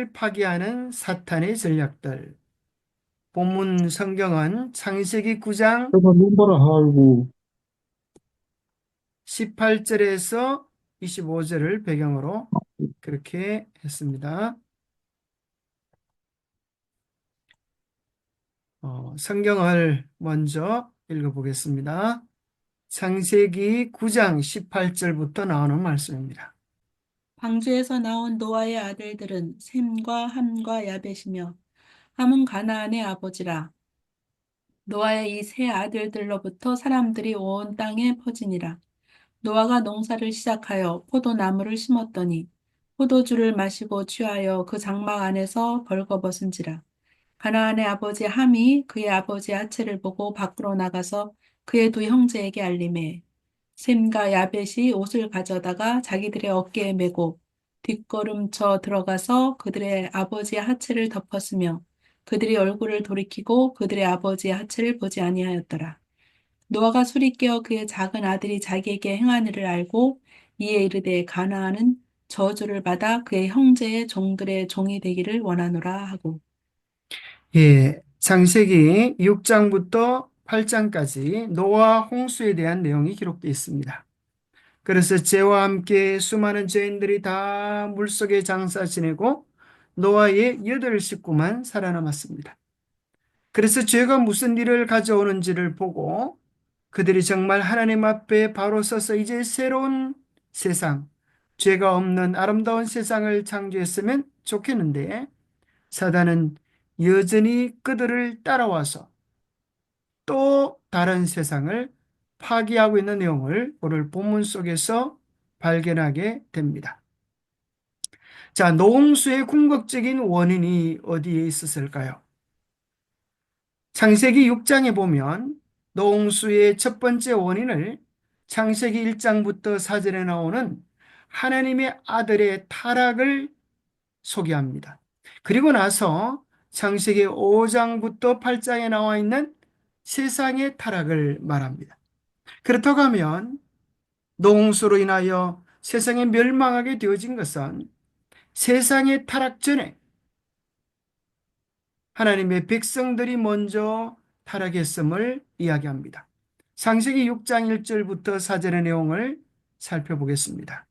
하나님을 파괴하는 사탄의 전략들. 본문 성경은 창세기 9장 내가 눈바라 하고 18절에서 25절을 배경으로 그렇게 했습니다. 성경을 먼저 읽어보겠습니다. 창세기 9장 18절부터 나오는 말씀입니다. 방주에서 나온 노아의 아들들은 셈과 함과 야벳이며 함은 가나안의 아버지라. 노아의 이 세 아들들로부터 사람들이 온 땅에 퍼지니라. 노아가 농사를 시작하여 포도나무를 심었더니 포도주를 마시고 취하여 그 장막 안에서 벌거벗은지라. 가나안의 아버지 함이 그의 아버지 아체를 보고 밖으로 나가서 그의 두 형제에게 알림해 셈과 야벳이 옷을 가져다가 자기들의 어깨에 메고 뒷걸음쳐 들어가서 그들의 아버지의 하체를 덮었으며 그들이 얼굴을 돌이키고 그들의 아버지의 하체를 보지 아니하였더라. 노아가 술이 깨어 그의 작은 아들이 자기에게 행한 일을 알고 이에 이르되 가나안은 저주를 받아 그의 형제의 종들의 종이 되기를 원하노라 하고. 예, 창세기 6장부터 8장까지 노아 홍수에 대한 내용이 기록되어 있습니다. 그래서 죄와 함께 수많은 죄인들이 다 물속에 장사 지내고 노아의 8식구만 살아남았습니다. 그래서 죄가 무슨 일을 가져오는지를 보고 그들이 정말 하나님 앞에 바로 서서 이제 새로운 세상, 죄가 없는 아름다운 세상을 창조했으면 좋겠는데 사단은 여전히 그들을 따라와서 또 다른 세상을 파괴하고 있는 내용을 오늘 본문 속에서 발견하게 됩니다. 자, 노홍수의 궁극적인 원인이 어디에 있었을까요? 창세기 6장에 보면 노홍수의 첫 번째 원인을 창세기 1장부터 4절에 나오는 하나님의 아들의 타락을 소개합니다. 그리고 나서 창세기 5장부터 8장에 나와 있는 세상의 타락을 말합니다. 그렇다고 하면 노홍수로 인하여 세상이 멸망하게 되어진 것은 세상의 타락 전에 하나님의 백성들이 먼저 타락했음을 이야기합니다. 창세기 6장 1절부터 4절의 내용을 살펴보겠습니다.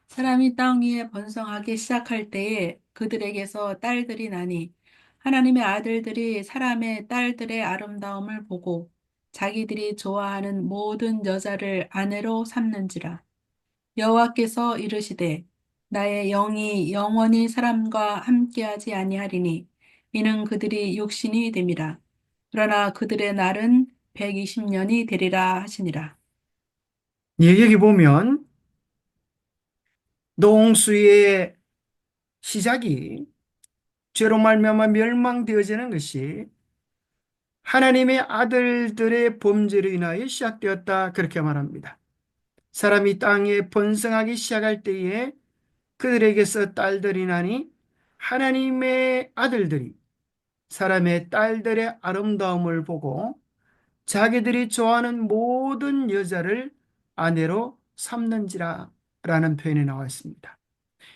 사람이 땅 위에 번성하기 시작할 때에 그들에게서 딸들이 나니 하나님의 아들들이 사람의 딸들의 아름다움을 보고 자기들이 좋아하는 모든 여자를 아내로 삼는지라. 여호와께서 이르시되 나의 영이 영원히 사람과 함께하지 아니하리니 이는 그들이 육신이 됨이라. 그러나 그들의 날은 120년이 되리라 하시니라. 예, 여기 보면 노홍수의 시작이 죄로 말미암아 멸망되어지는 것이 하나님의 아들들의 범죄로 인하여 시작되었다 그렇게 말합니다. 사람이 땅에 번성하기 시작할 때에 그들에게서 딸들이 나니 하나님의 아들들이 사람의 딸들의 아름다움을 보고 자기들이 좋아하는 모든 여자를 아내로 삼는지라 라는 표현이 나와 있습니다.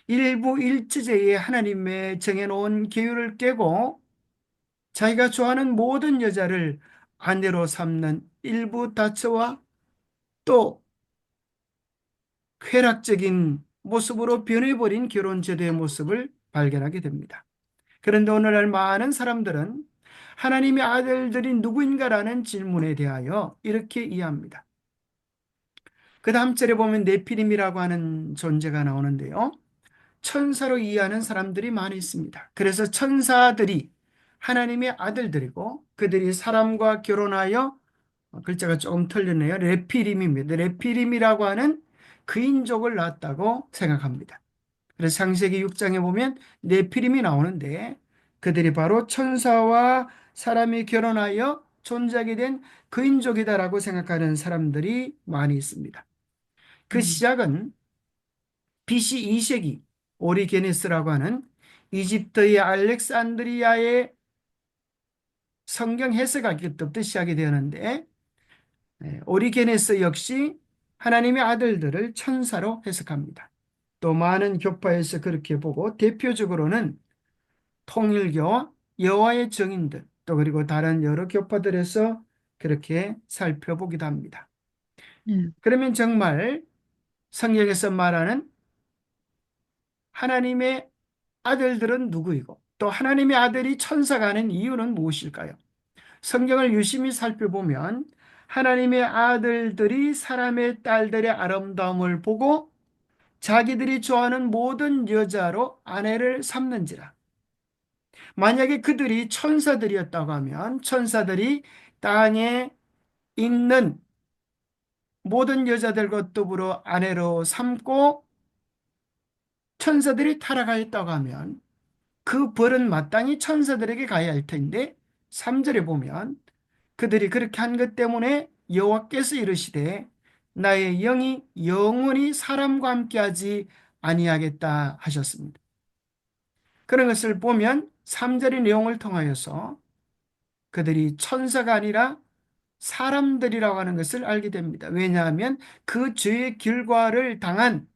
일부 일체제에 하나님의 정해놓은 계율을 깨고 자기가 좋아하는 모든 여자를 아내로 삼는 일부 다처와 또 쾌락적인 모습으로 변해버린 결혼 제도의 모습을 발견하게 됩니다. 그런데 오늘날 많은 사람들은 하나님의 아들들이 누구인가라는 질문에 대하여 이렇게 이해합니다. 그 다음 절에 보면 네피림이라고 하는 존재가 나오는데요. 천사로 이해하는 사람들이 많이 있습니다. 그래서 천사들이 하나님의 아들들이고 그들이 사람과 결혼하여 글자가 조금 틀리네요. 레피림입니다. 레피림이라고 하는 그인족을 낳았다고 생각합니다. 그래서 창세기 6장에 보면 네피림이 나오는데 그들이 바로 천사와 사람이 결혼하여 존재하게 된 그인족이다라고 생각하는 사람들이 많이 있습니다. 그 시작은 BC 2세기 오리게네스라고 하는 이집트의 알렉산드리아의 성경 해석학부터 시작이 되었는데 오리게네스 역시 하나님의 아들들을 천사로 해석합니다. 또 많은 교파에서 그렇게 보고 대표적으로는 통일교와 여호와의 증인들, 또 그리고 다른 여러 교파들에서 그렇게 살펴보기도 합니다. 네. 그러면 정말 성경에서 말하는 하나님의 아들들은 누구이고 또 하나님의 아들이 천사가 아닌 이유는 무엇일까요? 성경을 유심히 살펴보면 하나님의 아들들이 사람의 딸들의 아름다움을 보고 자기들이 좋아하는 모든 여자로 아내를 삼는지라. 만약에 그들이 천사들이었다고 하면 천사들이 땅에 있는 모든 여자들과 더불어 아내로 삼고 천사들이 타락하였다고 하면 그 벌은 마땅히 천사들에게 가야 할 텐데 3절에 보면 그들이 그렇게 한 것 때문에 여호와께서 이르시되 나의 영이 영원히 사람과 함께하지 아니하겠다 하셨습니다. 그런 것을 보면 3절의 내용을 통하여서 그들이 천사가 아니라 사람들이라고 하는 것을 알게 됩니다. 왜냐하면 그 죄의 결과를 당한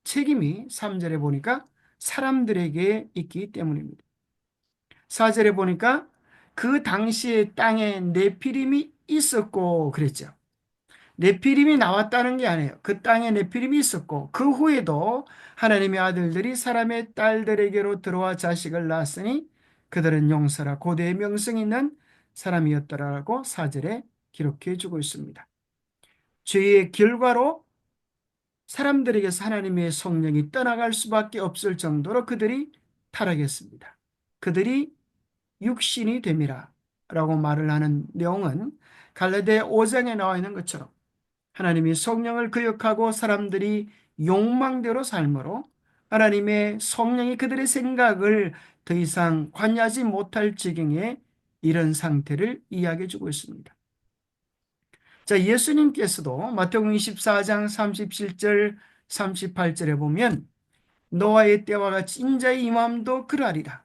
책임이 3절에 보니까 사람들에게 있기 때문입니다. 4절에 보니까 그 당시에 땅에 네피림이 있었고 그랬죠. 네피림이 나왔다는 게 아니에요. 그 땅에 네피림이 있었고 그 후에도 하나님의 아들들이 사람의 딸들에게로 들어와 자식을 낳았으니 그들은 용서라 고대의 명성이 있는 사람이었더라라고 4절에 기록해 주고 있습니다. 죄의 결과로 사람들에게서 하나님의 성령이 떠나갈 수밖에 없을 정도로 그들이 타락했습니다. 그들이 육신이 됨이라 라고 말을 하는 내용은 갈라디아 5장에 나와 있는 것처럼 하나님이 성령을 거역하고 사람들이 욕망대로 삶으로 하나님의 성령이 그들의 생각을 더 이상 관여하지 못할 지경에 이런 상태를 이야기해 주고 있습니다. 자, 예수님께서도 마태복음 24장 37절 38절에 보면 노아의 때와 같이 인자의 임함도 그러하리라.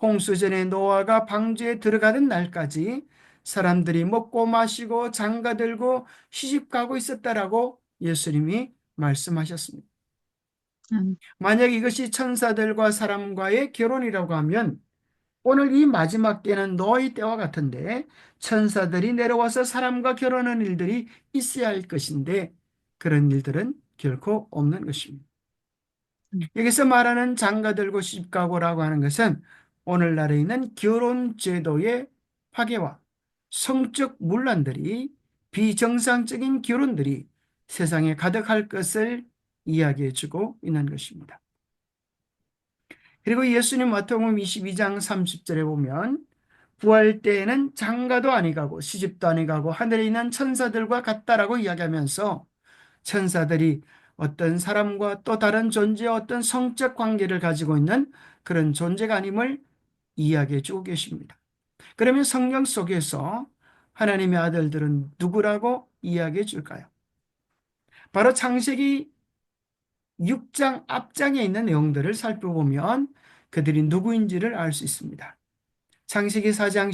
홍수전에 노아가 방주에 들어가던 날까지 사람들이 먹고 마시고 장가들고 시집가고 있었다라고 예수님이 말씀하셨습니다. 음, 만약 이것이 천사들과 사람과의 결혼이라고 하면 오늘 이 마지막 때는 노아의 때와 같은데 천사들이 내려와서 사람과 결혼하는 일들이 있어야 할 것인데 그런 일들은 결코 없는 것입니다. 음, 여기서 말하는 장가들고 시집가고라고 하는 것은 오늘날에 있는 결혼 제도의 파괴와 성적 문란들이 비정상적인 결혼들이 세상에 가득할 것을 이야기해 주고 있는 것입니다. 그리고 예수님 마태복음 22장 30절에 보면 부활 때에는 장가도 아니 가고 시집도 아니 가고 하늘에 있는 천사들과 같다라고 이야기하면서 천사들이 어떤 사람과 또 다른 존재와 어떤 성적 관계를 가지고 있는 그런 존재가 아님을 이야기해 주고 계십니다. 그러면 성경 속에서 하나님의 아들들은 누구라고 이야기해 줄까요? 바로 창세기 6장 앞장에 있는 내용들을 살펴보면 그들이 누구인지를 알 수 있습니다. 창세기 4장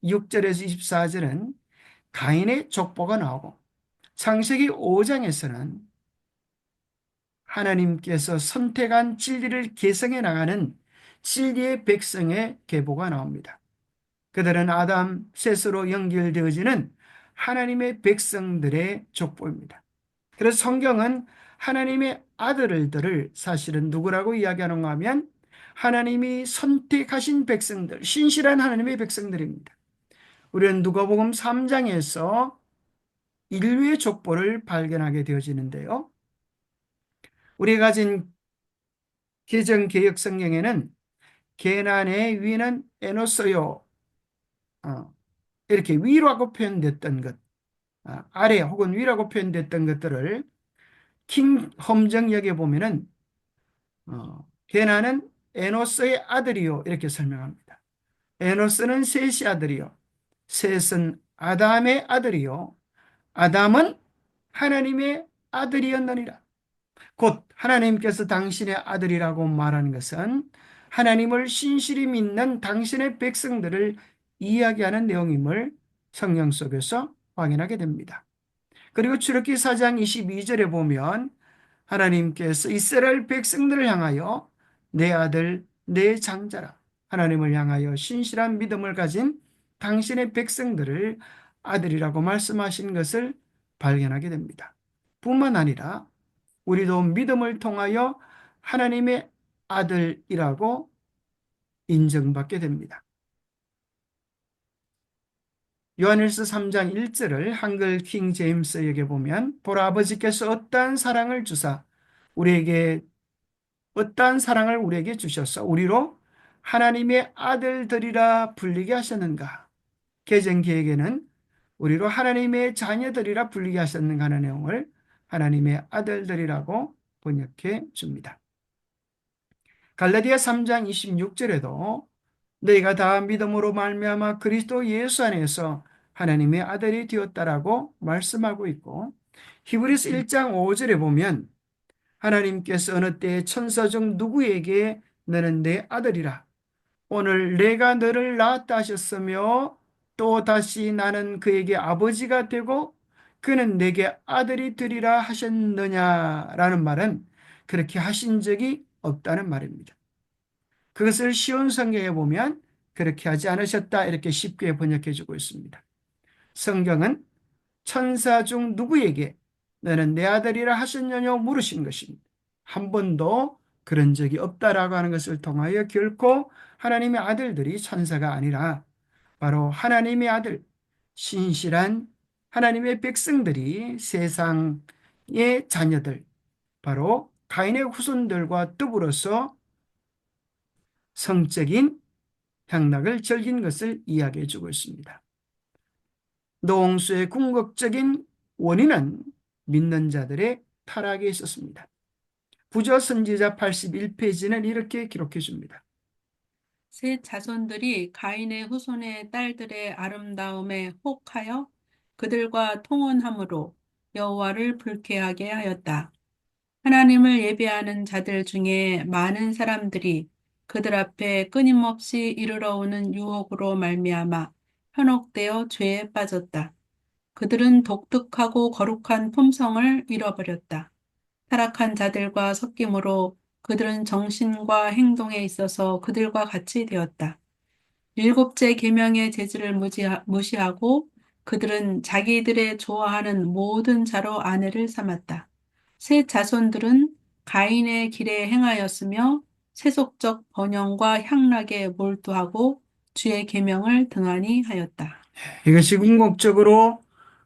16절에서 24절은 가인의 족보가 나오고 창세기 5장에서는 하나님께서 선택한 진리를 개성해 나가는 진리의 백성의 계보가 나옵니다. 그들은 아담, 셋으로 연결되어지는 하나님의 백성들의 족보입니다. 그래서 성경은 하나님의 아들들을 사실은 누구라고 이야기하는가 하면 하나님이 선택하신 백성들, 신실한 하나님의 백성들입니다. 우리는 누가복음 3장에서 인류의 족보를 발견하게 되어지는데요. 우리가 가진 개정 개혁 성경에는 게난의 위는 에노스요 이렇게 위라고 표현됐던 것, 아래 혹은 위라고 표현됐던 것들을 킹 험정역에 보면은 게난은 에노스의 아들이요 이렇게 설명합니다. 에노스는 셋의 아들이요, 셋은 아담의 아들이요, 아담은 하나님의 아들이었느니라. 곧 하나님께서 당신의 아들이라고 말하는 것은 하나님을 신실히 믿는 당신의 백성들을 이야기하는 내용임을 성경 속에서 확인하게 됩니다. 그리고 출애굽기 4장 22절에 보면 하나님께서 이스라엘 백성들을 향하여 내 아들 내 장자라 하나님을 향하여 신실한 믿음을 가진 당신의 백성들을 아들이라고 말씀하신 것을 발견하게 됩니다. 뿐만 아니라 우리도 믿음을 통하여 하나님의 아들이라고 인정받게 됩니다. 요한일서 3장 1절을 한글 킹 제임스에게 보면 보라 아버지께서 어떠한 사랑을 주사 우리에게 어떠한 사랑을 우리에게 주셔서 우리로 하나님의 아들들이라 불리게 하셨는가. 개정기에게는 우리로 하나님의 자녀들이라 불리게 하셨는가 하는 내용을 하나님의 아들들이라고 번역해 줍니다. 갈라디아 3장 26절에도 너희가 다 믿음으로 말미암아 그리스도 예수 안에서 하나님의 아들이 되었다라고 말씀하고 있고 히브리서 1장 5절에 보면 하나님께서 어느 때에 천사 중 누구에게 너는 내 아들이라 오늘 내가 너를 낳았다 하셨으며 또 다시 나는 그에게 아버지가 되고 그는 내게 아들이 되리라 하셨느냐라는 말은 그렇게 하신 적이 없다는 말입니다. 그것을 쉬운 성경에 보면 그렇게 하지 않으셨다 이렇게 쉽게 번역해 주고 있습니다. 성경은 천사 중 누구에게 너는 내 아들이라 하셨느냐 물으신 것입니다. 한 번도 그런 적이 없다라고 하는 것을 통하여 결코 하나님의 아들들이 천사가 아니라 바로 하나님의 아들, 신실한 하나님의 백성들이 세상의 자녀들, 바로 가인의 후손들과 더불어서 성적인 향락을 즐긴 것을 이야기해 주고 있습니다. 노홍수의 궁극적인 원인은 믿는 자들의 타락에 있었습니다. 부조 선지자 81페이지는 이렇게 기록해 줍니다. 셋 자손들이 가인의 후손의 딸들의 아름다움에 혹하여 그들과 통혼함으로 여호와를 불쾌하게 하였다. 하나님을 예배하는 자들 중에 많은 사람들이 그들 앞에 끊임없이 이르러 오는 유혹으로 말미암아 현혹되어 죄에 빠졌다. 그들은 독특하고 거룩한 품성을 잃어버렸다. 타락한 자들과 섞임으로 그들은 정신과 행동에 있어서 그들과 같이 되었다. 일곱째 계명의 재질을 무시하고 그들은 자기들의 좋아하는 모든 자로 아내를 삼았다. 셋 자손들은 가인의 길에 행하였으며 세속적 번영과 향락에 몰두하고 주의 계명을 등한히 하였다. 이것이 궁극적으로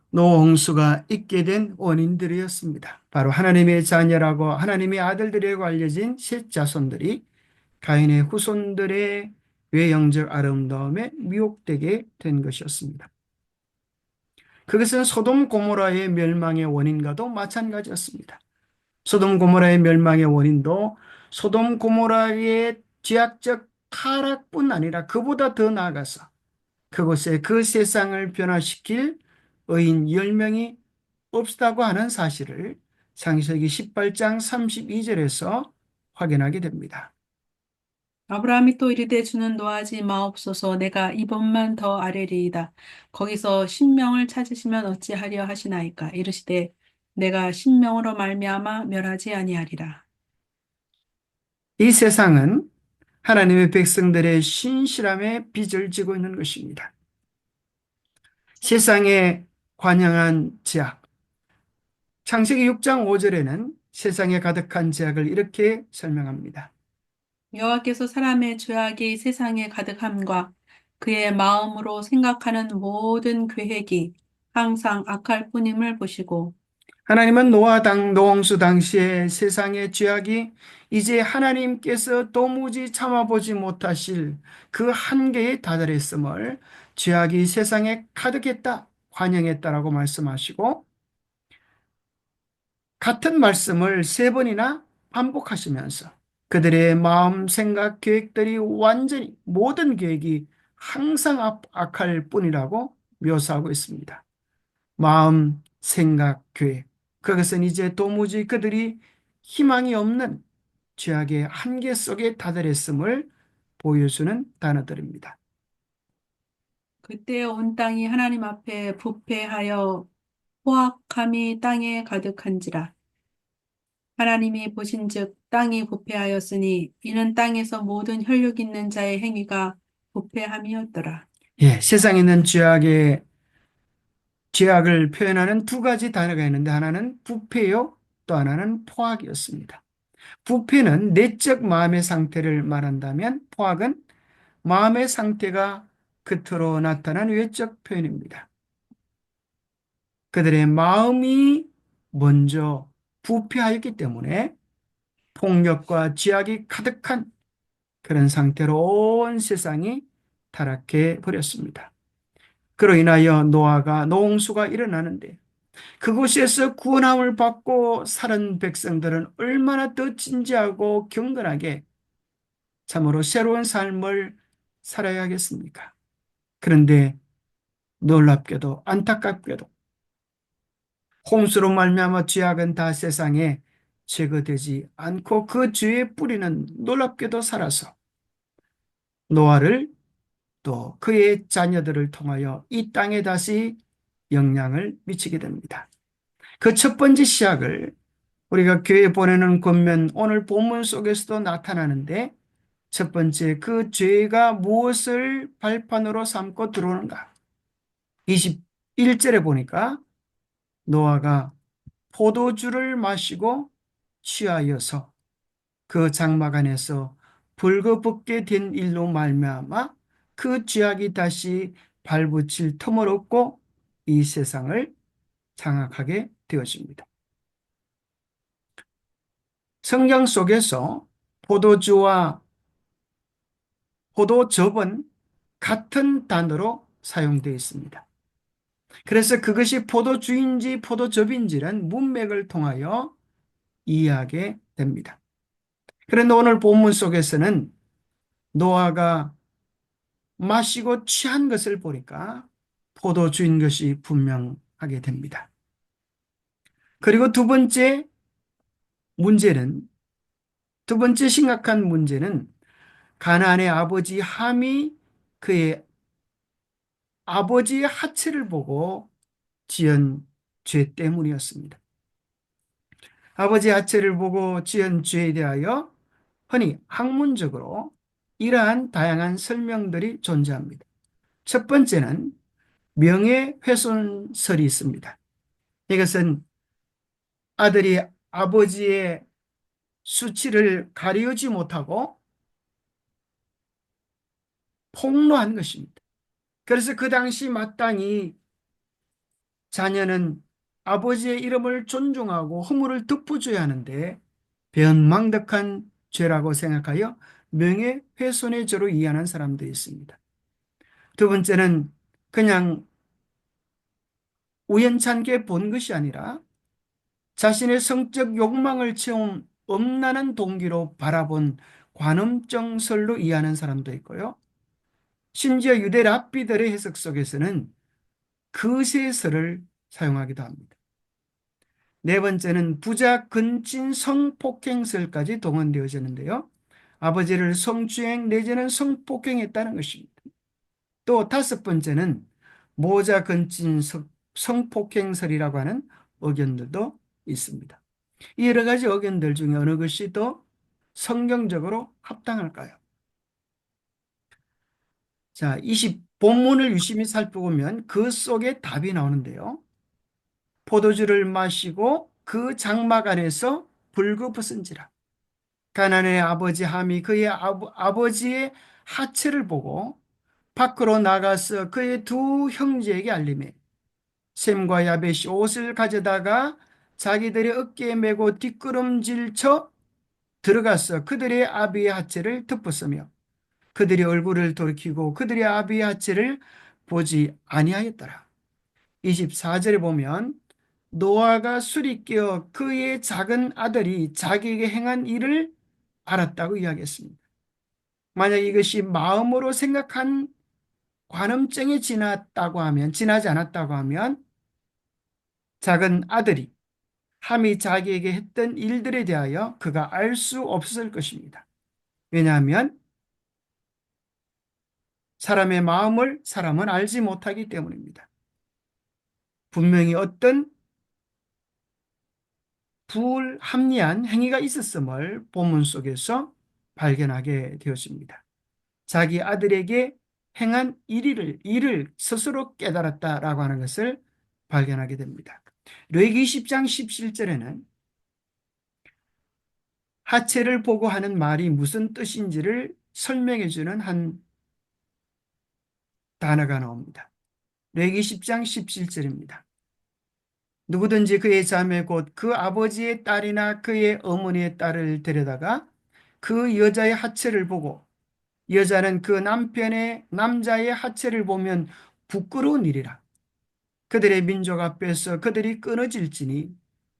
노홍수가 있게 된 원인들이었습니다. 바로 하나님의 자녀라고 하나님의 아들들이라고 알려진 셋 자손들이 가인의 후손들의 외형적 아름다움에 미혹되게 된 것이었습니다. 그것은 소돔 고모라의 멸망의 원인과도 마찬가지였습니다. 소돔 고모라의 멸망의 원인도 소돔 고모라의 죄악적 타락뿐 아니라 그보다 더 나아가서 그곳에 그 세상을 변화시킬 의인 10명이 없다고 하는 사실을 창세기 18장 32절에서 확인하게 됩니다. 아브라함이 또 이르되 주는 노하지 마옵소서 내가 이번만 더 아뢰리이다. 거기서 신명을 찾으시면 어찌하려 하시나이까. 이르시되 내가 신명으로 말미암아 멸하지 아니하리라. 이 세상은 하나님의 백성들의 신실함의 빚을 지고 있는 것입니다. 세상에 관영한 죄악. 창세기 6장 5절에는 세상에 가득한 죄악을 이렇게 설명합니다. 여호와께서 사람의 죄악이 세상에 가득함과 그의 마음으로 생각하는 모든 계획이 항상 악할 뿐임을 보시고 하나님은 노홍수 당시에 세상의 죄악이 이제 하나님께서 도무지 참아보지 못하실 그 한계에 다다랐음을 죄악이 세상에 가득했다, 관영했다라고 말씀하시고 같은 말씀을 세 번이나 반복하시면서 그들의 마음, 생각, 계획들이 완전히 모든 계획이 항상 악할 뿐이라고 묘사하고 있습니다. 마음, 생각, 계획. 그것은 이제 도무지 그들이 희망이 없는 죄악의 한계 속에 다다랐음을 보여주는 단어들입니다. 그때 온 땅이 하나님 앞에 부패하여 포악함이 땅에 가득한지라. 하나님이 보신즉 땅이 부패하였으니 이는 땅에서 모든 혈육 있는 자의 행위가 부패함이었더라. 예, 세상에 있는 죄악을 표현하는 두 가지 단어가 있는데 하나는 부패요, 또 하나는 포악이었습니다. 부패는 내적 마음의 상태를 말한다면 포악은 마음의 상태가 겉으로 나타난 외적 표현입니다. 그들의 마음이 먼저 부패하였기 때문에 폭력과 죄악이 가득한 그런 상태로 온 세상이 타락해 버렸습니다. 그로 인하여 노아가 노홍수가 일어나는데 그곳에서 구원함을 받고 살은 백성들은 얼마나 더 진지하고 경건하게 참으로 새로운 삶을 살아야 하겠습니까? 그런데 놀랍게도 안타깝게도 홍수로 말미암아 죄악은 다 세상에 제거되지 않고 그 죄의 뿌리는 놀랍게도 살아서 노아를 또 그의 자녀들을 통하여 이 땅에 다시 영향을 미치게 됩니다. 그 첫 번째 시작을 우리가 교회에 보내는 권면 오늘 본문 속에서도 나타나는데 첫 번째 그 죄가 무엇을 발판으로 삼고 들어오는가? 21절에 보니까 노아가 포도주를 마시고 취하여서 그 장막 안에서 벌거벗게 된 일로 말미암아 그 죄악이 다시 발붙일 틈을 얻고 이 세상을 장악하게 되어집니다. 성경 속에서 포도주와 포도즙은 같은 단어로 사용되어 있습니다. 그래서 그것이 포도주인지 포도즙인지는 문맥을 통하여 이해하게 됩니다. 그런데 오늘 본문 속에서는 노아가 마시고 취한 것을 보니까 포도주인 것이 분명하게 됩니다. 그리고 문제는 두 번째 심각한 문제는 가나안의 아버지 함이 그의 아버지의 하체를 보고 지은 죄 때문이었습니다. 아버지의 하체를 보고 지은 죄에 대하여 흔히 학문적으로 이러한 다양한 설명들이 존재합니다. 첫 번째는 명예훼손설이 있습니다. 이것은 아들이 아버지의 수치를 가리우지 못하고 폭로한 것입니다. 그래서 그 당시 마땅히 자녀는 아버지의 이름을 존중하고 허물을 덮어줘야 하는데 배은망덕한 죄라고 생각하여 명예훼손의 죄로 이해하는 사람들이 있습니다. 두 번째는 그냥 우연찮게 본 것이 아니라 자신의 성적 욕망을 채운 엄란한 동기로 바라본 관음증설로 이해하는 사람도 있고요. 심지어 유대 랍비들의 해석 속에서는 그세설을 사용하기도 합니다. 네 번째는 부자 근친 성폭행설까지 동원되어지는데요. 아버지를 성추행 내지는 성폭행했다는 것입니다. 또 다섯 번째는 모자 근친 성폭행설이라고 하는 의견들도 있습니다. 이 여러 가지 의견들 중에 어느 것이 더 성경적으로 합당할까요? 자, 본문을 유심히 살펴보면 그 속에 답이 나오는데요. 포도주를 마시고 그 장막 안에서 불거벗은지라. 가나안의 아버지 함이 그의 아버지의 하체를 보고 밖으로 나가서 그의 두 형제에게 알리매 셈과 야벳이 옷을 가져다가 자기들의 어깨에 메고 뒷걸음질쳐 들어가서 그들의 아비의 하체를 덮었으며 그들의 얼굴을 돌이키고 그들의 아비의 하체를 보지 아니하였더라. 24절에 보면 노아가 술이 깨어 그의 작은 아들이 자기에게 행한 일을 알았다고 이야기했습니다. 만약 이것이 마음으로 생각한 관음증이 지나지 않았다고 하면 작은 아들이 함이 자기에게 했던 일들에 대하여 그가 알 수 없을 것입니다. 왜냐하면 사람의 마음을 사람은 알지 못하기 때문입니다. 분명히 어떤 불합리한 행위가 있었음을 본문 속에서 발견하게 되었습니다. 자기 아들에게 행한 일을 스스로 깨달았다라고 하는 것을 발견하게 됩니다. 레위기 10장 17절에는 하체를 보고 하는 말이 무슨 뜻인지를 설명해 주는 한 단어가 나옵니다. 레위기 10장 17절입니다. 누구든지 그의 자매 곧 그 아버지의 딸이나 그의 어머니의 딸을 데려다가 그 여자의 하체를 보고 여자는 그 남자의 하체를 보면 부끄러운 일이라. 그들의 민족 앞에서 그들이 끊어질지니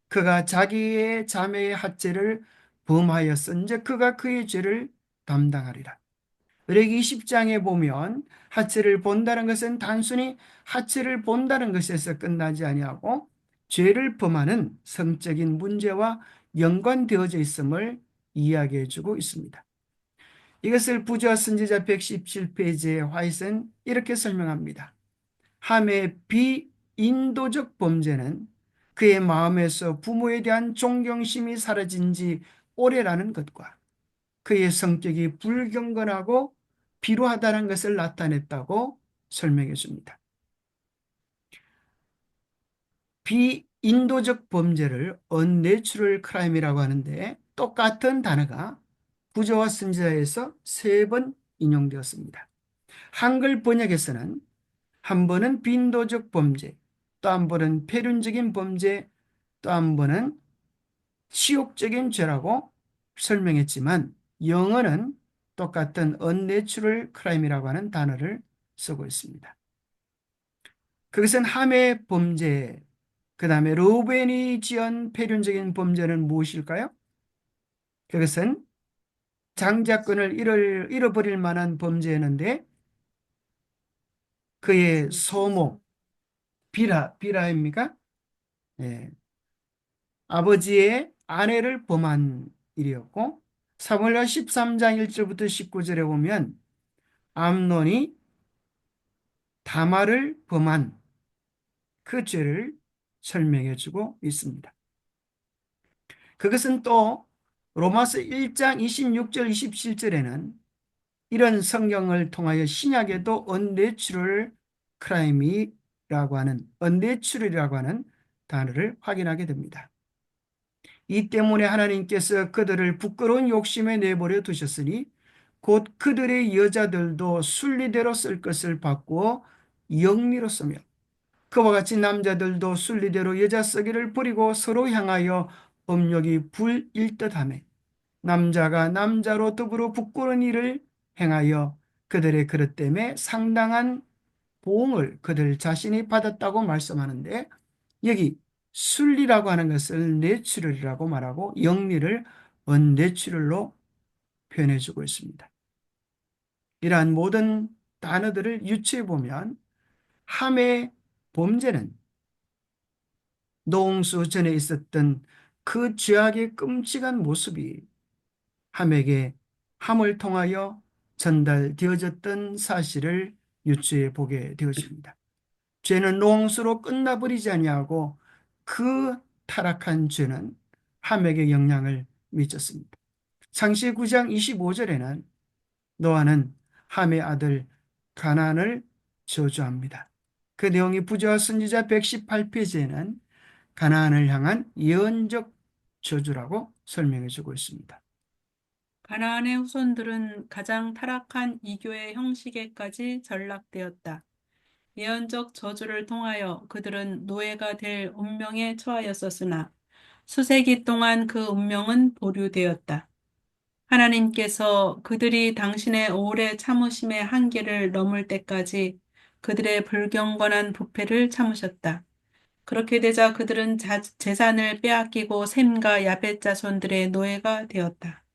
그가 자기의 자매의 하체를 범하였은즉 그가 그의 죄를 담당하리라. 레위기 20장에 보면 하체를 본다는 것은 단순히 하체를 본다는 것에서 끝나지 아니하고 죄를 범하는 성적인 문제와 연관되어져 있음을 이야기해 주고 있습니다. 이것을 부저 선지자 117페이지의 화이트는 이렇게 설명합니다. 함의 비인도적 범죄는 그의 마음에서 부모에 대한 존경심이 사라진 지 오래라는 것과 그의 성격이 불경건하고 비루하다는 것을 나타냈다고 설명해 줍니다. 비인도적 범죄를 unnatural crime이라고 하는데 똑같은 단어가 구조와 선지자에서 3번 인용되었습니다. 한글 번역에서는 한 번은 빈도적 범죄, 또 한 번은 폐륜적인 범죄, 또 한 번은 치욕적인 죄라고 설명했지만 영어는 똑같은 unnatural crime이라고 하는 단어를 쓰고 있습니다. 그것은 함의 범죄, 그 다음에 로벤이 지은 폐륜적인 범죄는 무엇일까요? 그것은 장자권을 잃어버릴 만한 범죄였는데 그의 소모, 비라입니까? 예, 아버지의 아내를 범한 일이었고 사무엘하 13장 1절부터 19절에 보면 암논이 다말을 범한 그 죄를 설명해 주고 있습니다. 그것은 또 로마서 1장 26절 27절에는 이런 성경을 통하여 신약에도 언내추럴 크라임이라고 하는 언내추럴이라고 하는 단어를 확인하게 됩니다. 이 때문에 하나님께서 그들을 부끄러운 욕심에 내버려 두셨으니 곧 그들의 여자들도 순리대로 쓸 것을 바꾸어 영리로 쓰며 그와 같이 남자들도 순리대로 여자 쓰기를 버리고 서로 향하여 업력이 불일듯하며 남자가 남자로 더불어 부끄러운 일을 행하여 그들의 그릇 때문에 상당한 보응을 그들 자신이 받았다고 말씀하는데 여기 순리라고 하는 것을 내추럴이라고 말하고 영리를 언내추럴로 표현해주고 있습니다. 이러한 모든 단어들을 유추해 보면 함의 범죄는 노홍수 전에 있었던 그 죄악의 끔찍한 모습이 함에게 함을 통하여 전달되어졌던 사실을 유추해 보게 되었습니다. 죄는 노홍수로 끝나버리지 아니하고 그 타락한 죄는 함에게 영향을 미쳤습니다. 창세기 9장 25절에는 노아는 함의 아들 가나안을 저주합니다. 그 내용이 부조와 선지자 118페이지에는 가나안을 향한 예언적 저주라고 설명해 주고 있습니다. 가나안의 후손들은 가장 타락한 이교의 형식에까지 전락되었다. 예언적 저주를 통하여 그들은 노예가 될 운명에 처하였었으나 수세기 동안 그 운명은 보류되었다. 하나님께서 그들이 당신의 오래 참으심의 한계를 넘을 때까지 그들의 불경건한 부패를 참으셨다. 그렇게 되자 그들은 재산을 빼앗기고 셈과 야벳 자손들의 노예가 되었다.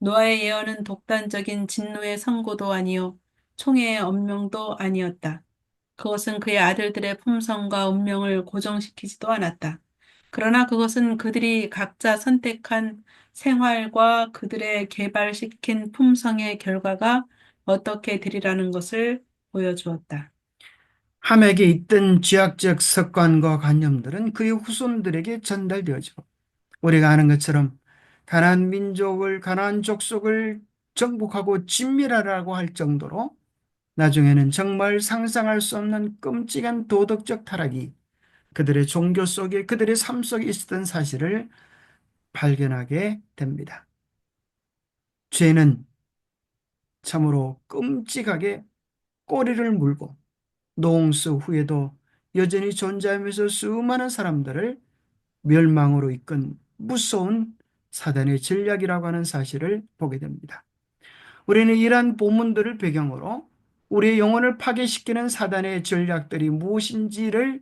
노아의 예언은 독단적인 진노의 선고도 아니요 총회의 엄명도 아니었다. 그것은 그의 아들들의 품성과 운명을 고정시키지도 않았다. 그러나 그것은 그들이 각자 선택한 생활과 그들의 개발시킨 품성의 결과가 어떻게 되리라는 것을 보여주었다. 함에게 있던 죄악적 습관과 관념들은 그의 후손들에게 전달되어지고 우리가 아는 것처럼 가나안 족속을 정복하고 진멸하라고 할 정도로 나중에는 정말 상상할 수 없는 끔찍한 도덕적 타락이 그들의 종교 속에, 그들의 삶 속에 있었던 사실을 발견하게 됩니다. 죄는 참으로 끔찍하게 꼬리를 물고 노홍수 후에도 여전히 존재하면서 수많은 사람들을 멸망으로 이끈 무서운 사단의 전략이라고 하는 사실을 보게 됩니다. 우리는 이러한 본문들을 배경으로 우리의 영혼을 파괴시키는 사단의 전략들이 무엇인지를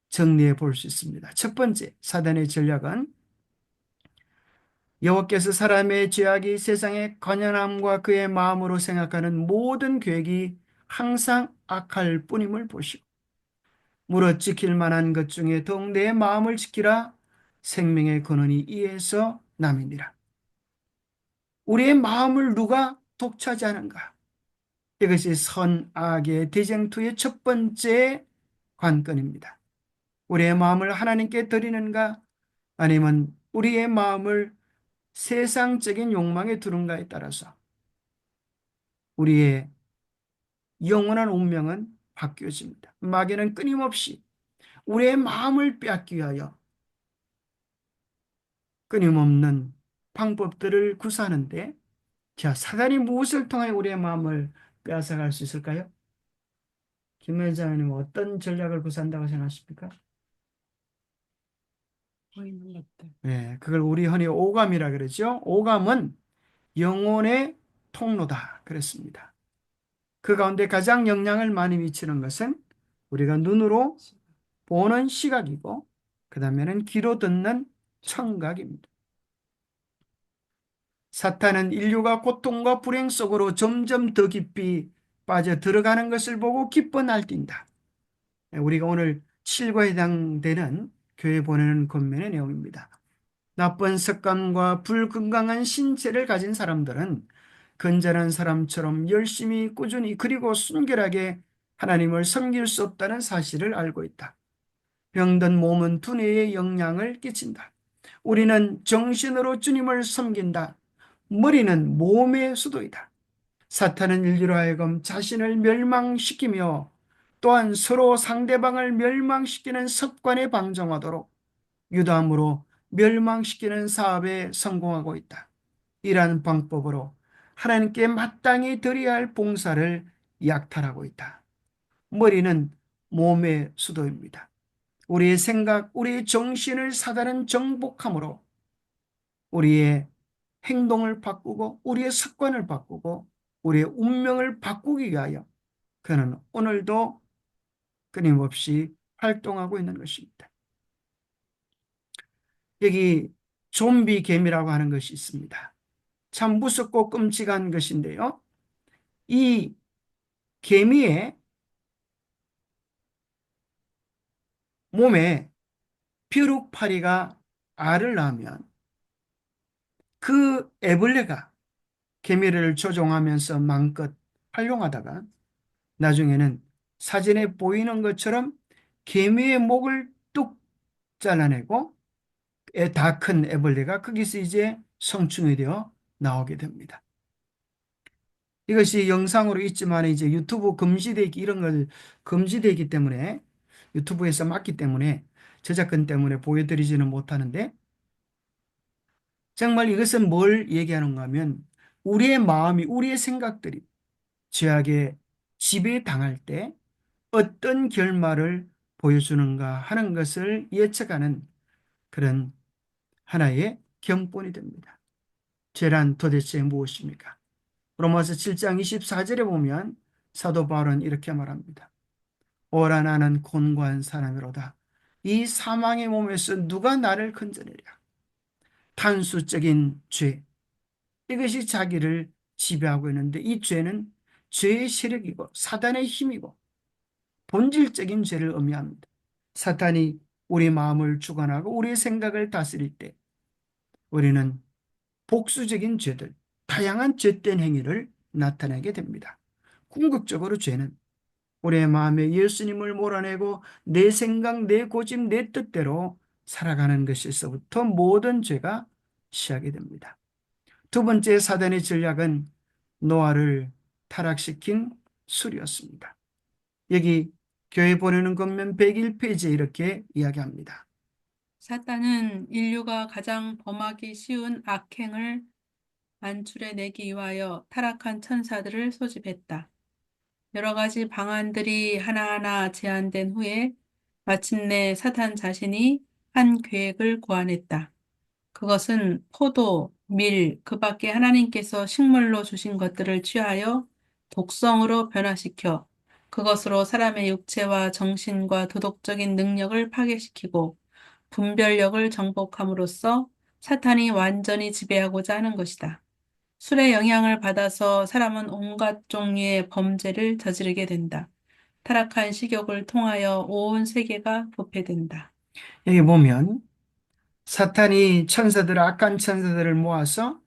정리해 볼 수 있습니다. 첫 번째, 사단의 전략은 여호와께서 사람의 죄악이 세상의 관연함과 그의 마음으로 생각하는 모든 계획이 항상 악할 뿐임을 보시고 물어 지킬 만한 것 중에 더욱 내 마음을 지키라 생명의 근원이 이에서 남이니라. 우리의 마음을 누가 독차지하는가? 이것이 선악의 대쟁투의 첫 번째 관건입니다. 우리의 마음을 하나님께 드리는가 아니면 우리의 마음을 세상적인 욕망에 두는가에 따라서 우리의 영원한 운명은 바뀌어집니다. 마귀는 끊임없이 우리의 마음을 빼앗기 위하여 끊임없는 방법들을 구사하는데, 자, 사단이 무엇을 통해 우리의 마음을 빼앗아갈 수 있을까요? 김회장님 어떤 전략을 구사한다고 생각하십니까? 보이는 것들. 네, 그걸 우리 흔히 오감이라 그러죠. 오감은 영혼의 통로다 그랬습니다. 그 가운데 가장 영향을 많이 미치는 것은 우리가 눈으로 보는 시각이고 그 다음에는 귀로 듣는 청각입니다. 사탄은 인류가 고통과 불행 속으로 점점 더 깊이 빠져 들어가는 것을 보고 기뻐 날뛴다. 우리가 오늘 7과 해당되는 교회 보내는 권면의 내용입니다. 나쁜 습관과 불건강한 신체를 가진 사람들은 건전한 사람처럼 열심히 꾸준히 그리고 순결하게 하나님을 섬길 수 없다는 사실을 알고 있다. 병든 몸은 두뇌에 영향을 끼친다. 우리는 정신으로 주님을 섬긴다. 머리는 몸의 수도이다. 사탄은 인류로 하여금 자신을 멸망시키며 또한 서로 상대방을 멸망시키는 습관에 방종하도록 유도함으로 멸망시키는 사업에 성공하고 있다. 이러한 방법으로 하나님께 마땅히 드려야 할 봉사를 약탈하고 있다. 머리는 몸의 수도입니다. 우리의 생각, 우리의 정신을 사단은 정복함으로 우리의 행동을 바꾸고 우리의 습관을 바꾸고 우리의 운명을 바꾸기 위하여 그는 오늘도 끊임없이 활동하고 있는 것입니다. 여기 좀비 개미라고 하는 것이 있습니다. 참 무섭고 끔찍한 것인데요. 이 개미의 몸에 벼룩파리가 알을 낳으면 그 애벌레가 개미를 조종하면서 마음껏 활용하다가 나중에는 사진에 보이는 것처럼 개미의 목을 뚝 잘라내고 다 큰 애벌레가 거기서 이제 성충이 되어 나오게 됩니다. 이것이 영상으로 있지만 이제 유튜브 금지되기 이런 걸 금지되기 때문에 유튜브에서 막기 때문에 저작권 때문에 보여드리지는 못하는데 정말 이것은 뭘 얘기하는가 하면 우리의 마음이 우리의 생각들이 죄악에 지배당할 때 어떤 결말을 보여주는가 하는 것을 예측하는 그런 하나의 경본이 됩니다. 죄란 도대체 무엇입니까? 로마서 7장 24절에 보면 사도 바울은 이렇게 말합니다. 오라 나는 곤고한 사람이로다. 이 사망의 몸에서 누가 나를 건져내랴. 탄수적인 죄, 이것이 자기를 지배하고 있는데 이 죄는 죄의 세력이고 사단의 힘이고 본질적인 죄를 의미합니다. 사탄이 우리 마음을 주관하고 우리의 생각을 다스릴 때 우리는 복수적인 죄들, 다양한 죄된 행위를 나타내게 됩니다. 궁극적으로 죄는 우리의 마음에 예수님을 몰아내고 내 생각, 내 고집, 내 뜻대로 살아가는 것에서부터 모든 죄가 시작이 됩니다. 두 번째 사단의 전략은 노아를 타락시킨 술이었습니다. 여기 교회 보내는 것면 101페이지에 이렇게 이야기합니다. 사탄은 인류가 가장 범하기 쉬운 악행을 만출해내기 위하여 타락한 천사들을 소집했다. 여러 가지 방안들이 하나하나 제안된 후에 마침내 사탄 자신이 한 계획을 고안했다. 그것은 포도, 밀, 그 밖에 하나님께서 식물로 주신 것들을 취하여 독성으로 변화시켜 그것으로 사람의 육체와 정신과 도덕적인 능력을 파괴시키고 분별력을 정복함으로써 사탄이 완전히 지배하고자 하는 것이다. 술의 영향을 받아서 사람은 온갖 종류의 범죄를 저지르게 된다. 타락한 식욕을 통하여 온 세계가 부패된다. 여기 보면 사탄이 악한 천사들을 모아서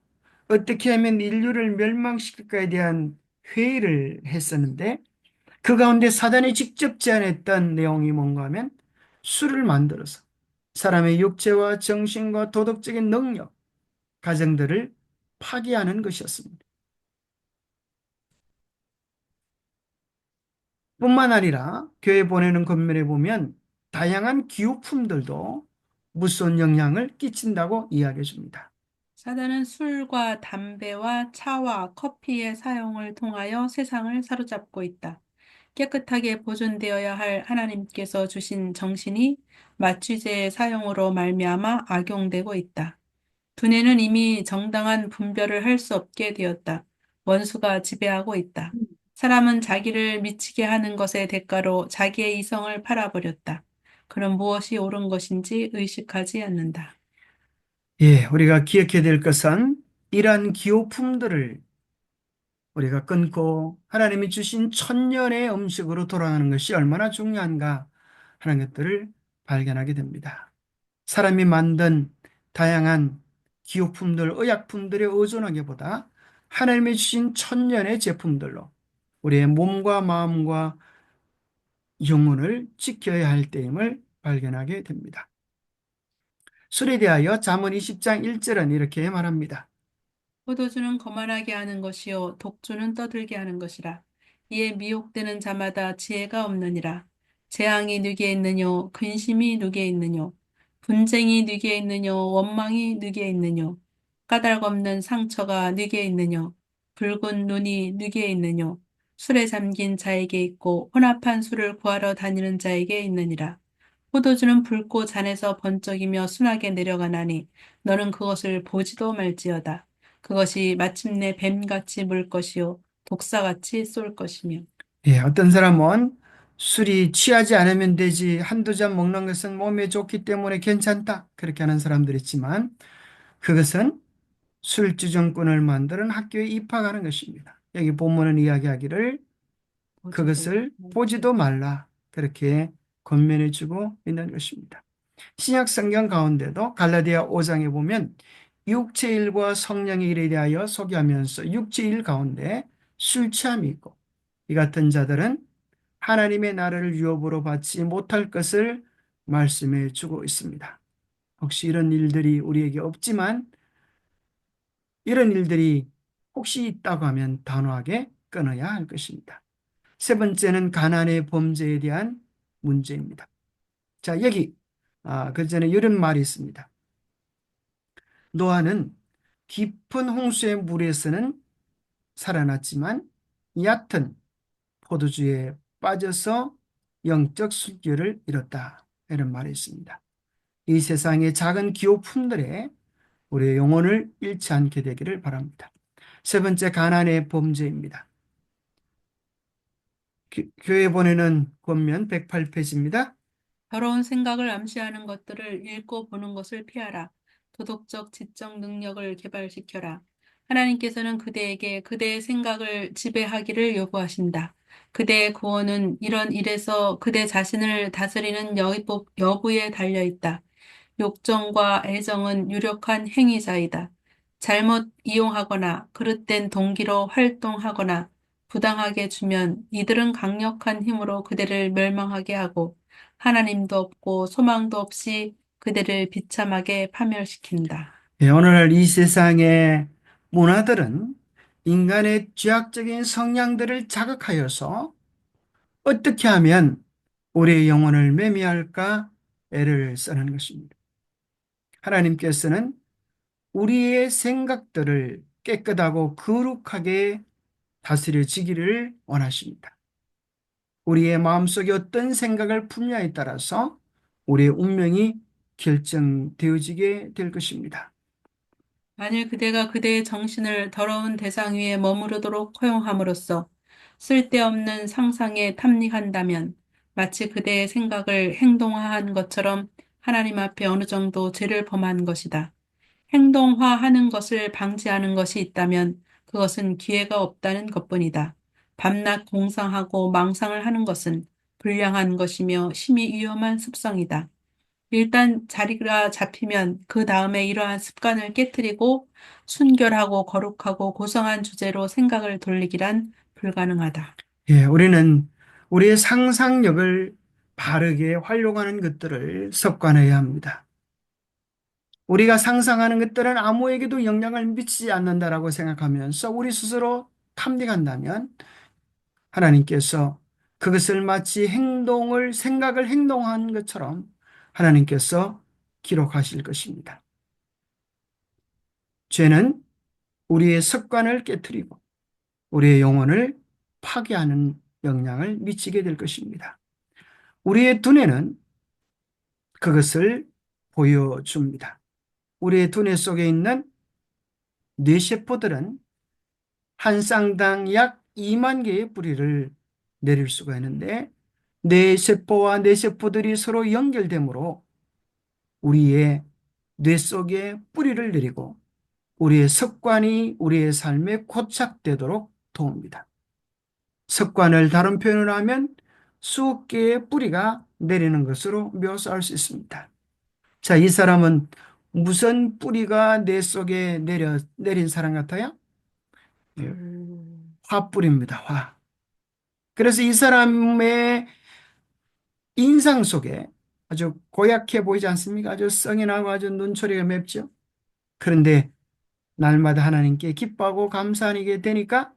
어떻게 하면 인류를 멸망시킬까에 대한 회의를 했었는데 그 가운데 사단이 직접 제안했던 내용이 뭔가 하면 술을 만들어서 사람의 육체와 정신과 도덕적인 능력, 가정들을 파괴하는 것이었습니다. 뿐만 아니라 교회 보내는 건면에 보면 다양한 기호품들도 무서운 영향을 끼친다고 이야기해 줍니다. 사단은 술과 담배와 차와 커피의 사용을 통하여 세상을 사로잡고 있다. 깨끗하게 보존되어야 할 하나님께서 주신 정신이 마취제의 사용으로 말미암아 악용되고 있다. 두뇌는 이미 정당한 분별을 할 수 없게 되었다. 원수가 지배하고 있다. 사람은 자기를 미치게 하는 것의 대가로 자기의 이성을 팔아버렸다. 그럼 무엇이 옳은 것인지 의식하지 않는다. 예, 우리가 기억해야 될 것은 이러한 기호품들을 우리가 끊고 하나님이 주신 천년의 음식으로 돌아가는 것이 얼마나 중요한가 하는 것들을 발견하게 됩니다. 사람이 만든 다양한 기호품들, 의약품들에 의존하기보다 하나님이 주신 천년의 제품들로 우리의 몸과 마음과 영혼을 지켜야 할 때임을 발견하게 됩니다. 술에 대하여 잠언 20장 1절은 이렇게 말합니다. 포도주는 거만하게 하는 것이요 독주는 떠들게 하는 것이라. 이에 미혹되는 자마다 지혜가 없느니라. 재앙이 누게 있느뇨 근심이 누게 있느뇨 분쟁이 누게 있느뇨 원망이 누게 있느뇨 까닭 없는 상처가 누게 있느뇨 붉은 눈이 누게 있느뇨 술에 잠긴 자에게 있고 혼합한 술을 구하러 다니는 자에게 있느니라. 포도주는 붉고 잔에서 번쩍이며 순하게 내려가나니 너는 그것을 보지도 말지어다. 그것이 마침내 뱀같이 물 것이요 독사같이 쏠 것이며. 예, 어떤 사람은 술이 취하지 않으면 되지, 한두 잔 먹는 것은 몸에 좋기 때문에 괜찮다, 그렇게 하는 사람들이 있지만 그것은 술주정꾼을 만드는 학교에 입학하는 것입니다. 여기 본문은 이야기하기를 보지도 그것을 말지어다. 보지도 말라, 그렇게 권면해 주고 있는 것입니다. 신약 성경 가운데도 갈라디아 5장에 보면 육체일과 성령의 일에 대하여 소개하면서 육체일 가운데 술 취함이 있고 이 같은 자들은 하나님의 나라를 유업으로 받지 못할 것을 말씀해 주고 있습니다. 혹시 이런 일들이 우리에게 없지만 이런 일들이 혹시 있다고 하면 단호하게 끊어야 할 것입니다. 세 번째는 가난의 범죄에 대한 문제입니다. 자, 여기 그 전에 이런 말이 있습니다. 노아는 깊은 홍수의 물에서는 살아났지만 얕은 포도주에 빠져서 영적 순결을 잃었다. 이런 말이 있습니다. 이 세상의 작은 기호품들에 우리의 영혼을 잃지 않게 되기를 바랍니다. 세 번째, 가난의 범죄입니다. 교회 보내는 권면 108페이지입니다. 더러운 생각을 암시하는 것들을 읽고 보는 것을 피하라. 도덕적 지적 능력을 개발시켜라. 하나님께서는 그대에게 그대의 생각을 지배하기를 요구하신다. 그대의 구원은 이런 일에서 그대 자신을 다스리는 여부에 달려 있다. 욕정과 애정은 유력한 행위자이다. 잘못 이용하거나 그릇된 동기로 활동하거나 부당하게 주면 이들은 강력한 힘으로 그대를 멸망하게 하고 하나님도 없고 소망도 없이 그들을 비참하게 파멸시킨다. 예, 오늘날 이 세상의 문화들은 인간의 죄악적인 성향들을 자극하여서 어떻게 하면 우리의 영혼을 매미할까 애를 쓰는 것입니다. 하나님께서는 우리의 생각들을 깨끗하고 거룩하게 다스려지기를 원하십니다. 우리의 마음속에 어떤 생각을 품냐에 따라서 우리의 운명이 결정되어지게 될 것입니다. 만일 그대가 그대의 정신을 더러운 대상 위에 머무르도록 허용함으로써 쓸데없는 상상에 탐닉한다면 마치 그대의 생각을 행동화한 것처럼 하나님 앞에 어느 정도 죄를 범한 것이다. 행동화하는 것을 방지하는 것이 있다면 그것은 기회가 없다는 것뿐이다. 밤낮 공상하고 망상을 하는 것은 불량한 것이며 심히 위험한 습성이다. 일단 자리가 잡히면 그 다음에 이러한 습관을 깨뜨리고 순결하고 거룩하고 고성한 주제로 생각을 돌리기란 불가능하다. 예, 우리는 우리의 상상력을 바르게 활용하는 것들을 습관해야 합니다. 우리가 상상하는 것들은 아무에게도 영향을 미치지 않는다라고 생각하면서 우리 스스로 탐닉한다면 하나님께서 그것을 마치 생각을 행동한 것처럼 하나님께서 기록하실 것입니다. 죄는 우리의 습관을 깨뜨리고 우리의 영혼을 파괴하는 영향을 미치게 될 것입니다. 우리의 두뇌는 그것을 보여줍니다. 우리의 두뇌 속에 있는 뇌세포들은 한 쌍당 약 2만 개의 뿌리를 내릴 수가 있는데 뇌세포와 뇌세포들이 서로 연결되므로 우리의 뇌 속에 뿌리를 내리고 우리의 습관이 우리의 삶에 고착되도록 도웁니다. 습관을 다른 표현을 하면 수억 개의 뿌리가 내리는 것으로 묘사할 수 있습니다. 자, 이 사람은 무슨 뿌리가 뇌 속에 내린 사람 같아요? 예, 화뿌리입니다. 화. 그래서 이 사람의 인상 속에 아주 고약해 보이지 않습니까? 아주 성이 나고 아주 눈초리가 맵죠. 그런데 날마다 하나님께 기뻐하고 감사하게 되니까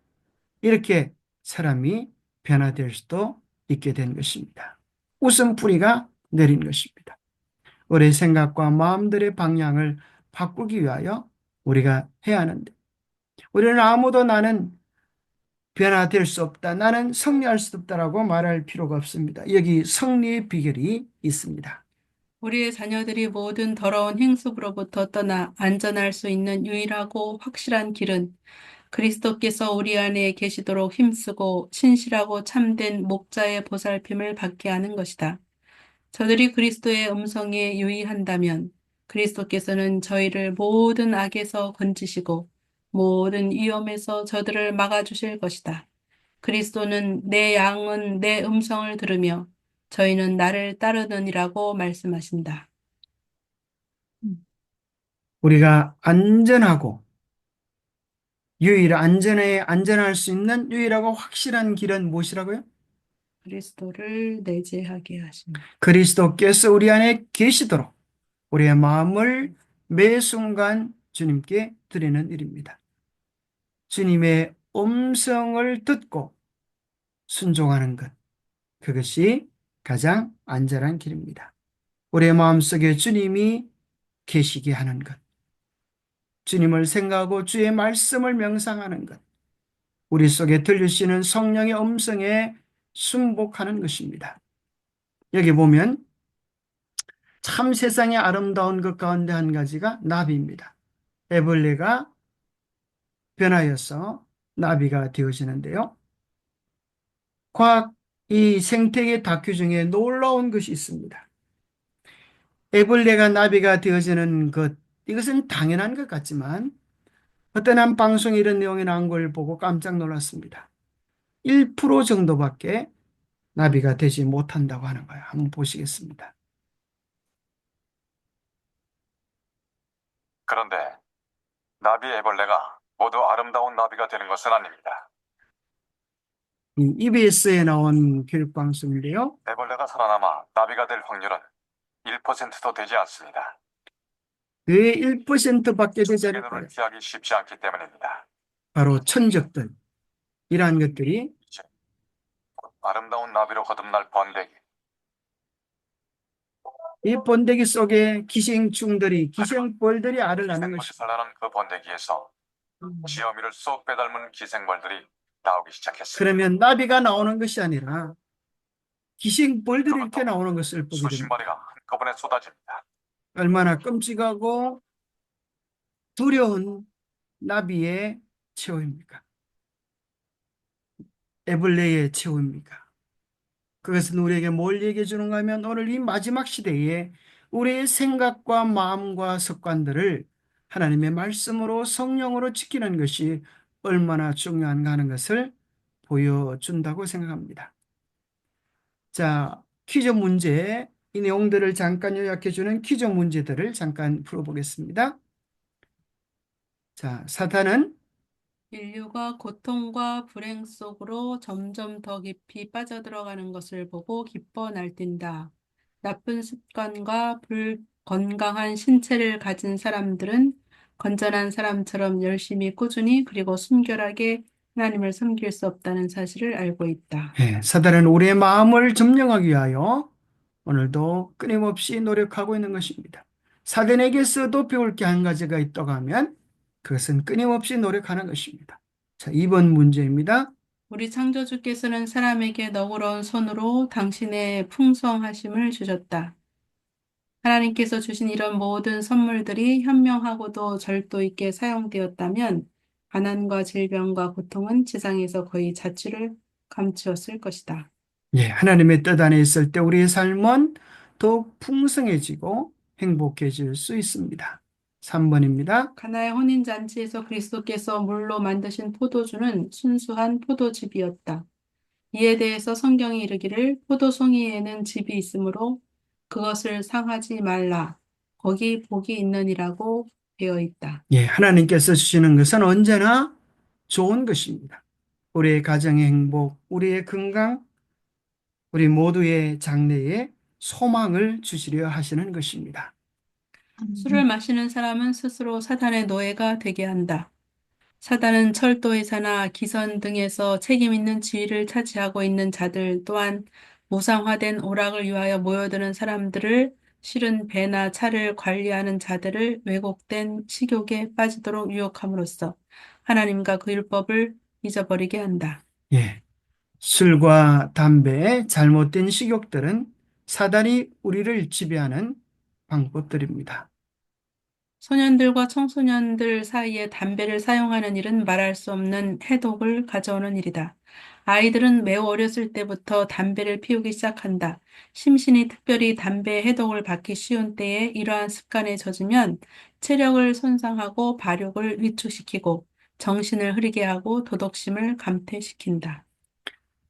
이렇게 사람이 변화될 수도 있게 된 것입니다. 웃음뿌리가 내린 것입니다. 우리의 생각과 마음들의 방향을 바꾸기 위하여 우리가 해야 하는데 우리는 아무도 나는 변화될 수 없다. 나는 승리할 수 없다라고 말할 필요가 없습니다. 여기 승리의 비결이 있습니다. 우리의 자녀들이 모든 더러운 행습으로부터 떠나 안전할 수 있는 유일하고 확실한 길은 그리스도께서 우리 안에 계시도록 힘쓰고 신실하고 참된 목자의 보살핌을 받게 하는 것이다. 저들이 그리스도의 음성에 유의한다면 그리스도께서는 저희를 모든 악에서 건지시고 모든 위험에서 저들을 막아주실 것이다. 그리스도는 내 양은 내 음성을 들으며 저희는 나를 따르느니라고 말씀하신다. 우리가 안전하고 안전할 수 있는 유일하고 확실한 길은 무엇이라고요? 그리스도를 내재하게 하십니다. 그리스도께서 우리 안에 계시도록 우리의 마음을 매 순간 주님께 드리는 일입니다. 주님의 음성을 듣고 순종하는 것, 그것이 가장 안전한 길입니다. 우리의 마음속에 주님이 계시게 하는 것, 주님을 생각하고 주의 말씀을 명상하는 것, 우리 속에 들리시는 성령의 음성에 순복하는 것입니다. 여기 보면 참 세상의 아름다운 것 가운데 한 가지가 나비입니다. 애벌레가 변하여서 나비가 되어지는데요. 과학 이 생태계 다큐 중에 놀라운 것이 있습니다. 애벌레가 나비가 되어지는 것, 이것은 당연한 것 같지만 어떤 한 방송에 이런 내용이 나온 걸 보고 깜짝 놀랐습니다. 1% 정도밖에 나비가 되지 못한다고 하는 거예요. 한번 보시겠습니다. 그런데 나비 애벌레가 모두 아름다운 나비가 되는 것은 아닙니다. 이 EBS에 나온 교육방송인데요. 애벌레가 살아남아 나비가 될 확률은 1%도 되지 않습니다. 왜 1%밖에 되지 천국의 눈을 않을까요? 피하기 쉽지 않기 때문입니다. 바로 천적들, 이러한 것들이 이제 곧 아름다운 나비로 거듭날 번데기, 이 번데기 속에 기생충들이, 기생벌들이 알을 낳는 기생물이 것입니다. 산란한 그 번데기에서 지어미를 쏙 빼닮은 기생벌들이 나오기 시작했습니다. 그러면 나비가 나오는 것이 아니라 기생벌들이 이렇게 그것도 나오는 것을 보게 수십 됩니다. 마리가 한꺼번에 쏟아집니다. 얼마나 끔찍하고 두려운 나비의 최후입니까? 애벌레의 최후입니까? 그것은 우리에게 뭘 얘기해 주는가 하면 오늘 이 마지막 시대에 우리의 생각과 마음과 습관들을 하나님의 말씀으로 성령으로 지키는 것이 얼마나 중요한가 하는 것을 보여준다고 생각합니다. 자, 퀴즈 문제, 이 내용들을 잠깐 요약해 주는 퀴즈 문제들을 잠깐 풀어보겠습니다. 자, 사탄은 인류가 고통과 불행 속으로 점점 더 깊이 빠져들어가는 것을 보고 기뻐 날뛴다. 나쁜 습관과 불건강한 신체를 가진 사람들은 건전한 사람처럼 열심히 꾸준히 그리고 순결하게 하나님을 섬길 수 없다는 사실을 알고 있다. 사단은 우리의 마음을 점령하기 위하여 오늘도 끊임없이 노력하고 있는 것입니다. 사단에게서도 배울 게 한 가지가 있다고 하면 그것은 끊임없이 노력하는 것입니다. 자, 2번 문제입니다. 우리 창조주께서는 사람에게 너그러운 손으로 당신의 풍성하심을 주셨다. 하나님께서 주신 이런 모든 선물들이 현명하고도 절도 있게 사용되었다면 가난과 질병과 고통은 지상에서 거의 자취를 감추었을 것이다. 하나님의 뜻 안에 있을 때 우리의 삶은 더욱 풍성해지고 행복해질 수 있습니다. 3번입니다. 가나의 혼인잔치에서 그리스도께서 물로 만드신 포도주는 순수한 포도즙이었다. 이에 대해서 성경이 이르기를 포도송이에는 즙이 있으므로 그것을 상하지 말라. 거기 복이 있느니라고 되어 있다. 하나님께서 주시는 것은 언제나 좋은 것입니다. 우리의 가정의 행복, 우리의 건강, 우리 모두의 장래에 소망을 주시려 하시는 것입니다. 술을 마시는 사람은 스스로 사단의 노예가 되게 한다. 사단은 철도회사나 기선 등에서 책임 있는 지위를 차지하고 있는 자들 또한 무상화된 오락을 위하여 모여드는 사람들을 실은 배나 차를 관리하는 자들을 왜곡된 식욕에 빠지도록 유혹함으로써 하나님과 그 율법을 잊어버리게 한다. 술과 담배, 잘못된 식욕들은 사단이 우리를 지배하는 방법들입니다. 소년들과 청소년들 사이에 담배를 사용하는 일은 말할 수 없는 해독을 가져오는 일이다. 아이들은 매우 어렸을 때부터 담배를 피우기 시작한다. 심신이 특별히 담배 해독을 받기 쉬운 때에 이러한 습관에 젖으면 체력을 손상하고 발육을 위축시키고 정신을 흐리게 하고 도덕심을 감퇴시킨다.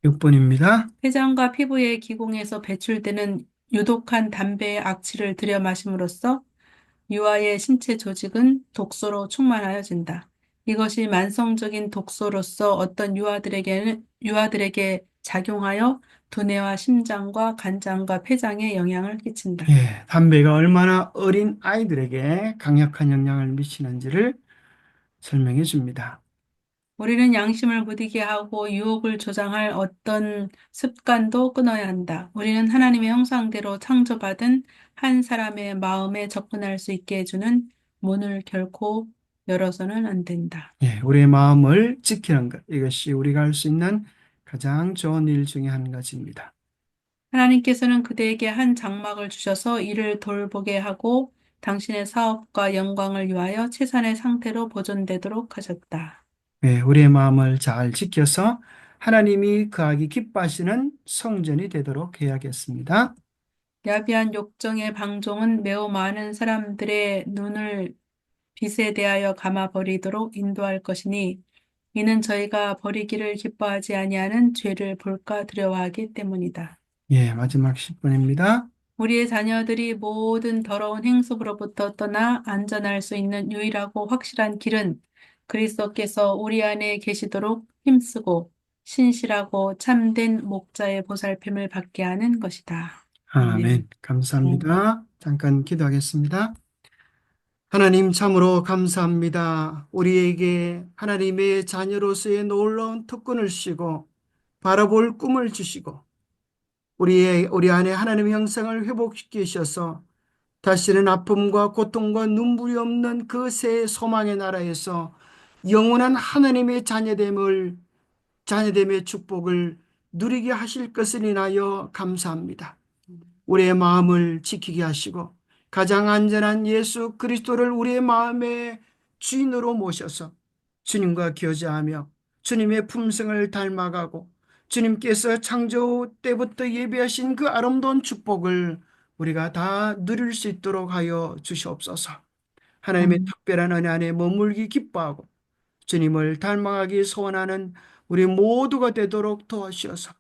6번입니다. 폐장과 피부의 기공에서 배출되는 유독한 담배의 악취를 들여 마심으로써 유아의 신체 조직은 독소로 충만하여진다. 이것이 만성적인 독소로서 어떤 유아들에게 작용하여 두뇌와 심장과 간장과 폐장에 영향을 끼친다. 담배가 얼마나 어린 아이들에게 강력한 영향을 미치는지를 설명해 줍니다. 우리는 양심을 부디게 하고 유혹을 조장할 어떤 습관도 끊어야 한다. 우리는 하나님의 형상대로 창조받은 한 사람의 마음에 접근할 수 있게 해주는 문을 결코 열어서는 안 된다. 우리의 마음을 지키는 것, 이것이 우리가 할 수 있는 가장 좋은 일 중에 한 가지입니다. 하나님께서는 그대에게 한 장막을 주셔서 이를 돌보게 하고 당신의 사업과 영광을 위하여 최선의 상태로 보존되도록 하셨다. 우리의 마음을 잘 지켜서 하나님이 그하기 기뻐하시는 성전이 되도록 해야겠습니다. 야비한 욕정의 방종은 매우 많은 사람들의 눈을 빛에 대하여 감아버리도록 인도할 것이니 이는 저희가 버리기를 기뻐하지 아니하는 죄를 볼까 두려워하기 때문이다. 마지막 10번입니다. 우리의 자녀들이 모든 더러운 행습으로부터 떠나 안전할 수 있는 유일하고 확실한 길은 그리스도께서 우리 안에 계시도록 힘쓰고 신실하고 참된 목자의 보살핌을 받게 하는 것이다. 아멘. 감사합니다. 잠깐 기도하겠습니다. 하나님 참으로 감사합니다. 우리에게 하나님의 자녀로서의 놀라운 특권을 주시고 바라볼 꿈을 주시고 우리 안에 하나님의 형상을 회복시키셔서 다시는 아픔과 고통과 눈물이 없는 그 새 소망의 나라에서 영원한 하나님의 자녀됨의 축복을 누리게 하실 것을 인하여 감사합니다. 우리의 마음을 지키게 하시고 가장 안전한 예수 그리스도를 우리의 마음의 주인으로 모셔서 주님과 교제하며 주님의 품성을 닮아가고 주님께서 창조 때부터 예비하신 그 아름다운 축복을 우리가 다 누릴 수 있도록 하여 주시옵소서. 하나님의 특별한 은혜 안에 머물기 기뻐하고 주님을 닮아가기 소원하는 우리 모두가 되도록 도와주셔서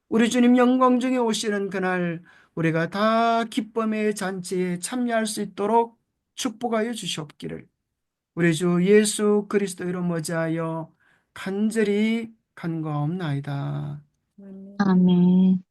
우리 주님 영광 중에 오시는 그날 우리가 다 기쁨의 잔치에 참여할 수 있도록 축복하여 주시옵기를 우리 주 예수 그리스도 이름 머지하여 간절히 간구하옵나이다. 아멘. 아멘.